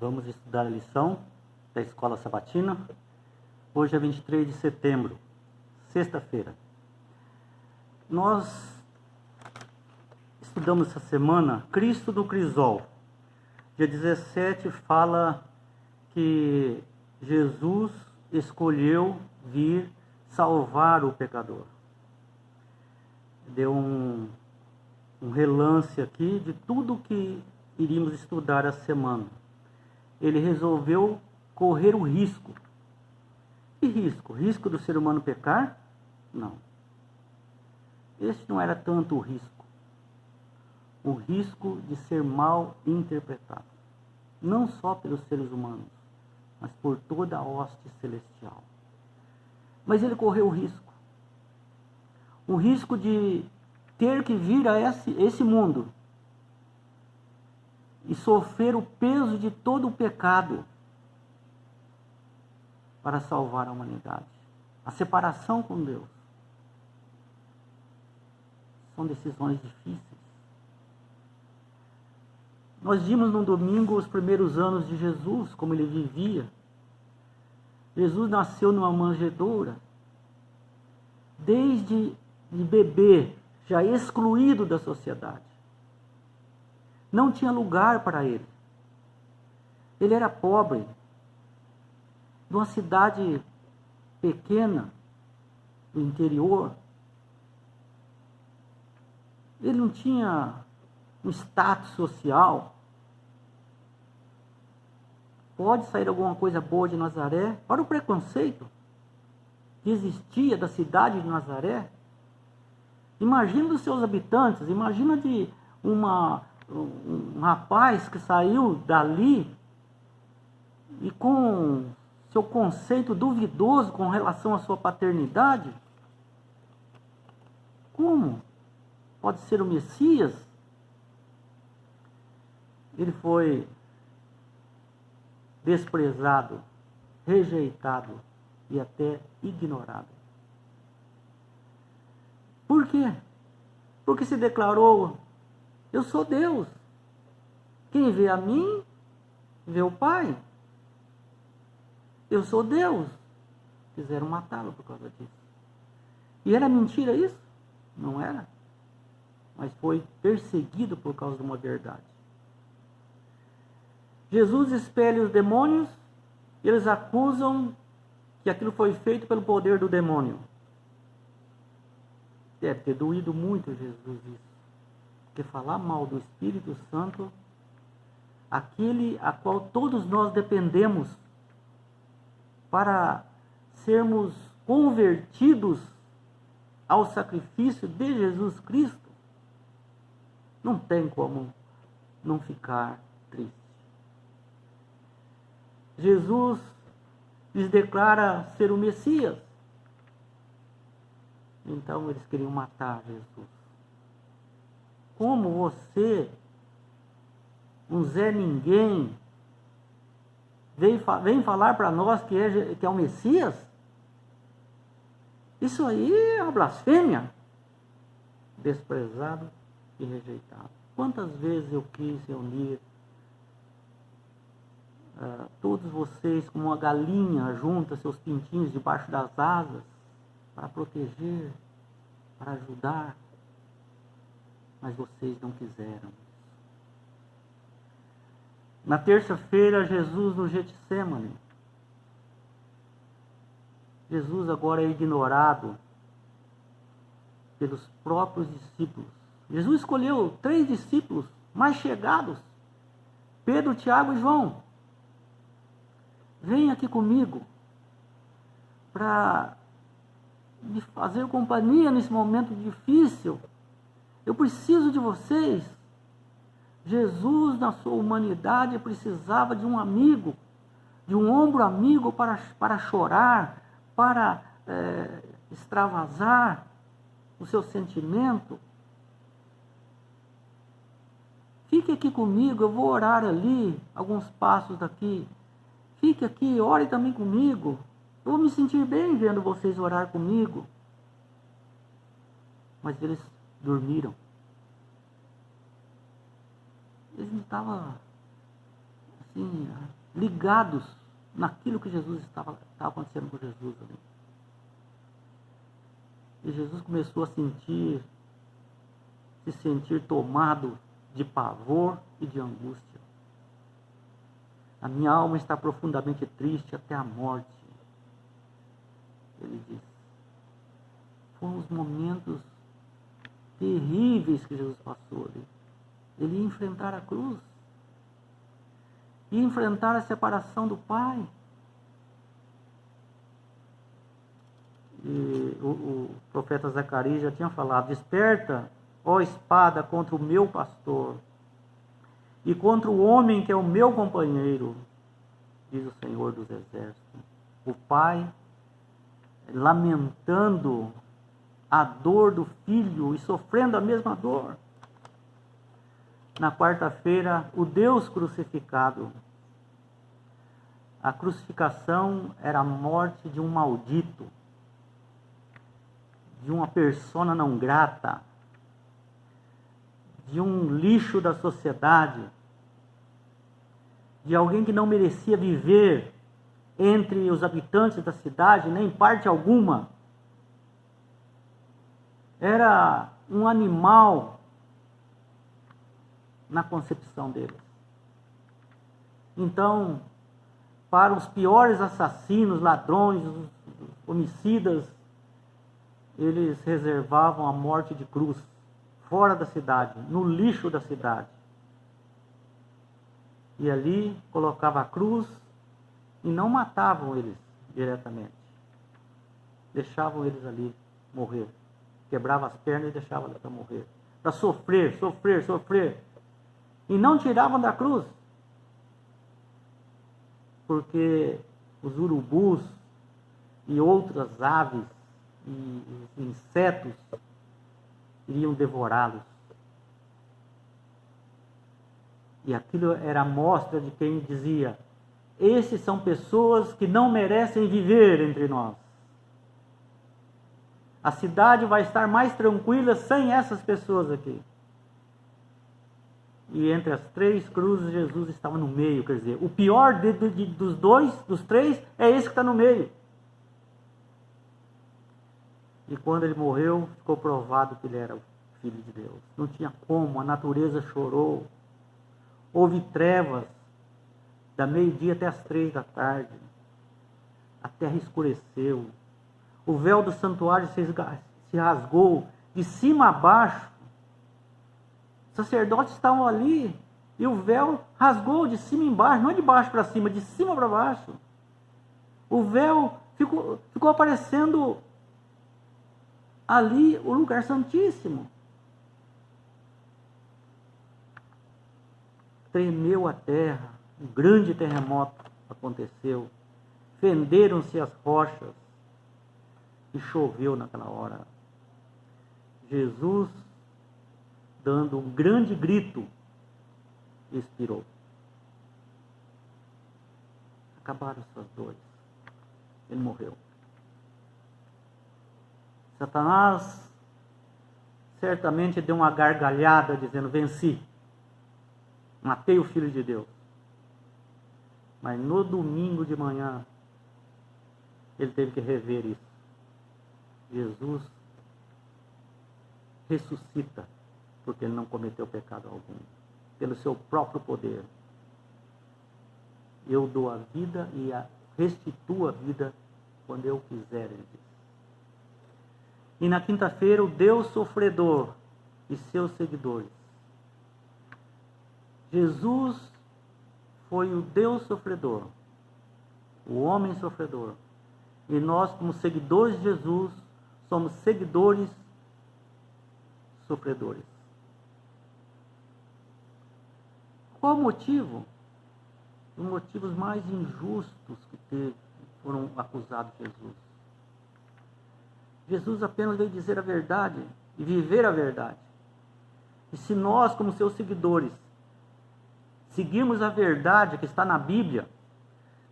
Vamos estudar a lição da Escola Sabatina. Hoje é 23 de setembro, sexta-feira. Nós estudamos essa semana Cristo do Crisol. Dia 17 fala que Jesus escolheu vir salvar o pecador. Deu um relance aqui de tudo que iríamos estudar essa semana. Ele resolveu correr o risco. Que risco? Risco do ser humano pecar? Não. Este não era tanto o risco. O risco de ser mal interpretado. Não só pelos seres humanos, mas por toda a hoste celestial. Mas ele correu o risco. O risco de ter que vir a esse mundo e sofrer o peso de todo o pecado para salvar a humanidade. A separação com Deus. São decisões difíceis. Nós vimos no domingo os primeiros anos de Jesus, como ele vivia. Jesus nasceu numa manjedoura. Desde bebê, já excluído da sociedade. Não tinha lugar para ele. Ele era pobre, de uma cidade pequena, do interior. Ele não tinha um status social. Pode sair alguma coisa boa de Nazaré? Olha o preconceito que existia da cidade de Nazaré. Imagina dos seus habitantes, imagina de um rapaz que saiu dali e com seu conceito duvidoso com relação à sua paternidade. Como pode ser o Messias? Ele foi desprezado, rejeitado e até ignorado. Por quê? Porque se declarou: eu sou Deus. Quem vê a mim, vê o Pai. Eu sou Deus. Quiseram matá-lo por causa disso. E era mentira isso? Não era. Mas foi perseguido por causa de uma verdade. Jesus expele os demônios e eles acusam que aquilo foi feito pelo poder do demônio. Deve ter doído muito Jesus isso. Porque falar mal do Espírito Santo, aquele a qual todos nós dependemos para sermos convertidos ao sacrifício de Jesus Cristo, não tem como não ficar triste. Jesus lhes declara ser o Messias. Então eles queriam matar Jesus. Como você, um Zé Ninguém, vem falar para nós que é o Messias? Isso aí é uma blasfêmia. Desprezado e rejeitado. Quantas vezes eu quis reunir todos vocês como uma galinha junta seus pintinhos debaixo das asas para proteger, para ajudar, mas vocês não quiseram. Na terça-feira, Jesus no Getsemane. Jesus agora é ignorado pelos próprios discípulos. Jesus escolheu 3 discípulos mais chegados, Pedro, Tiago e João. Vem aqui comigo para me fazer companhia nesse momento difícil. Eu preciso de vocês. Jesus, na sua humanidade, precisava de um amigo, de um ombro amigo para chorar, para extravasar o seu sentimento. Fique aqui comigo, eu vou orar ali, alguns passos daqui. Fique aqui, ore também comigo. Eu vou me sentir bem vendo vocês orar comigo. Mas eles dormiram. Eles não estavam assim, ligados naquilo que Jesus estava acontecendo com Jesus ali. E Jesus começou a se sentir tomado de pavor e de angústia. A minha alma está profundamente triste até a morte. Ele diz. Foram os momentos terríveis que Jesus passou ali. Ele ia enfrentar a cruz. Ia enfrentar a separação do Pai. E o profeta Zacarias já tinha falado: desperta, ó espada, contra o meu pastor e contra o homem que é o meu companheiro, diz o Senhor dos Exércitos. O Pai lamentando a dor do filho e sofrendo a mesma dor. Na quarta-feira, o Deus crucificado. A crucificação era a morte de um maldito, de uma persona não grata, de um lixo da sociedade, de alguém que não merecia viver entre os habitantes da cidade, nem parte alguma. Era um animal na concepção deles. Então, para os piores assassinos, ladrões, homicidas, eles reservavam a morte de cruz, fora da cidade, no lixo da cidade. E ali colocava a cruz e não matavam eles diretamente. Deixavam eles ali morrer. Quebrava as pernas e deixava ali para morrer. Para sofrer, sofrer, sofrer. E não tiravam da cruz. Porque os urubus e outras aves e os insetos iriam devorá-los. E aquilo era a mostra de quem dizia: esses são pessoas que não merecem viver entre nós. A cidade vai estar mais tranquila sem essas pessoas aqui. E entre as três cruzes, Jesus estava no meio. Quer dizer, o pior dos três, é esse que está no meio. E quando ele morreu, ficou provado que ele era o Filho de Deus. Não tinha como, a natureza chorou. Houve trevas, da meio-dia até as 3 da tarde. A terra escureceu. O véu do santuário se rasgou de cima a baixo. Os sacerdotes estavam ali e o véu rasgou de cima embaixo, não de baixo para cima, de cima para baixo. O véu ficou aparecendo ali o lugar santíssimo. Tremeu a terra, um grande terremoto aconteceu, fenderam-se as rochas e choveu naquela hora. Jesus, dando um grande grito, expirou. Acabaram suas dores. Ele morreu. Satanás certamente deu uma gargalhada dizendo: venci. Matei o Filho de Deus. Mas no domingo de manhã, ele teve que rever isso. Jesus ressuscita, porque ele não cometeu pecado algum. Pelo seu próprio poder. Eu dou a vida e restituo a vida quando eu quiser, ele diz. E na quinta-feira, o Deus sofredor e seus seguidores. Jesus foi o Deus sofredor, o homem sofredor. E nós, como seguidores de Jesus, somos seguidores sofredores. Qual o motivo? Os motivos mais injustos que foram acusados de Jesus. Jesus apenas veio dizer a verdade e viver a verdade. E se nós, como seus seguidores, seguirmos a verdade que está na Bíblia,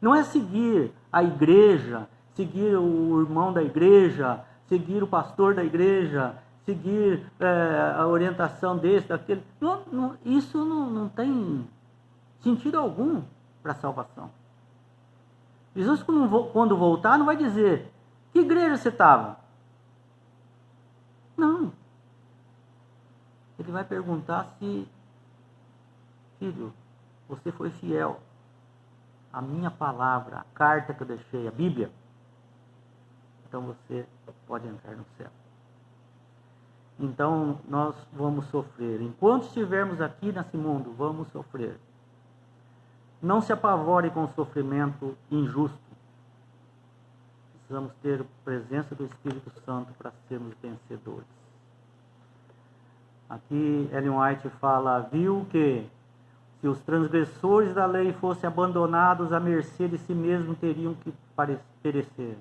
não é seguir a igreja, seguir o irmão da igreja, seguir o pastor da igreja, seguir a orientação desse, daquele. Isso não tem sentido algum. para a salvação. Jesus, quando voltar, não vai dizer: que igreja você estava? Não. Ele vai perguntar se: filho, você foi fiel à minha palavra, à carta que eu deixei, a Bíblia? Então você pode entrar no céu. Então nós vamos sofrer. Enquanto estivermos aqui nesse mundo, vamos sofrer. Não se apavore com o sofrimento injusto. Precisamos ter a presença do Espírito Santo para sermos vencedores. Aqui Ellen White fala: viu que se os transgressores da lei fossem abandonados à mercê de si mesmos, teriam que perecer.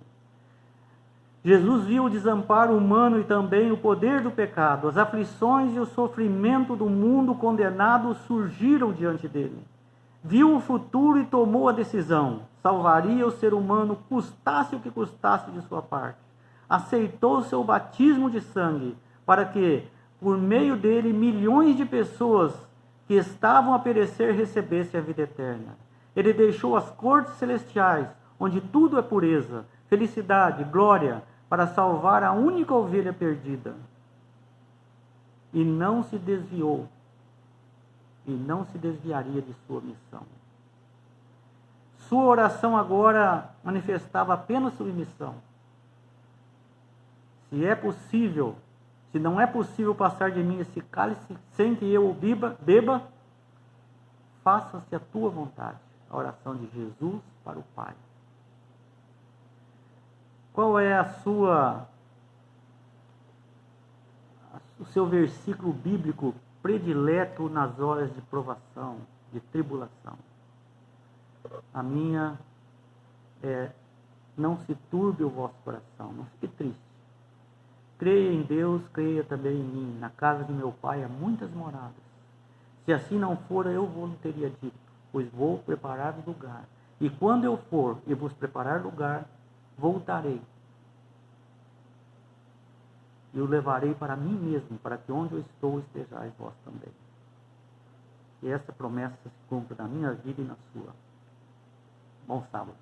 Jesus viu o desamparo humano e também o poder do pecado. As aflições e o sofrimento do mundo condenado surgiram diante dele. Viu o futuro e tomou a decisão. Salvaria o ser humano, custasse o que custasse de sua parte. Aceitou seu batismo de sangue, para que, por meio dele, milhões de pessoas que estavam a perecer recebessem a vida eterna. Ele deixou as cortes celestiais, onde tudo é pureza, felicidade, glória, para salvar a única ovelha perdida. E não se desviou. E não se desviaria de sua missão. Sua oração agora manifestava apenas submissão. Se é possível, se não é possível passar de mim esse cálice sem que eu o beba, faça-se a tua vontade. A oração de Jesus para o Pai. Qual é o seu versículo bíblico predileto nas horas de provação, de tribulação? A minha é: não se turbe o vosso coração, não fique triste. Creia em Deus, creia também em mim. Na casa de meu Pai há muitas moradas. Se assim não for, eu vos teria dito, pois vou preparar lugar. E quando eu for e vos preparar lugar, voltarei. E o levarei para mim mesmo, para que onde eu estou estejais vós também. Que essa promessa se cumpra na minha vida e na sua. Bom sábado.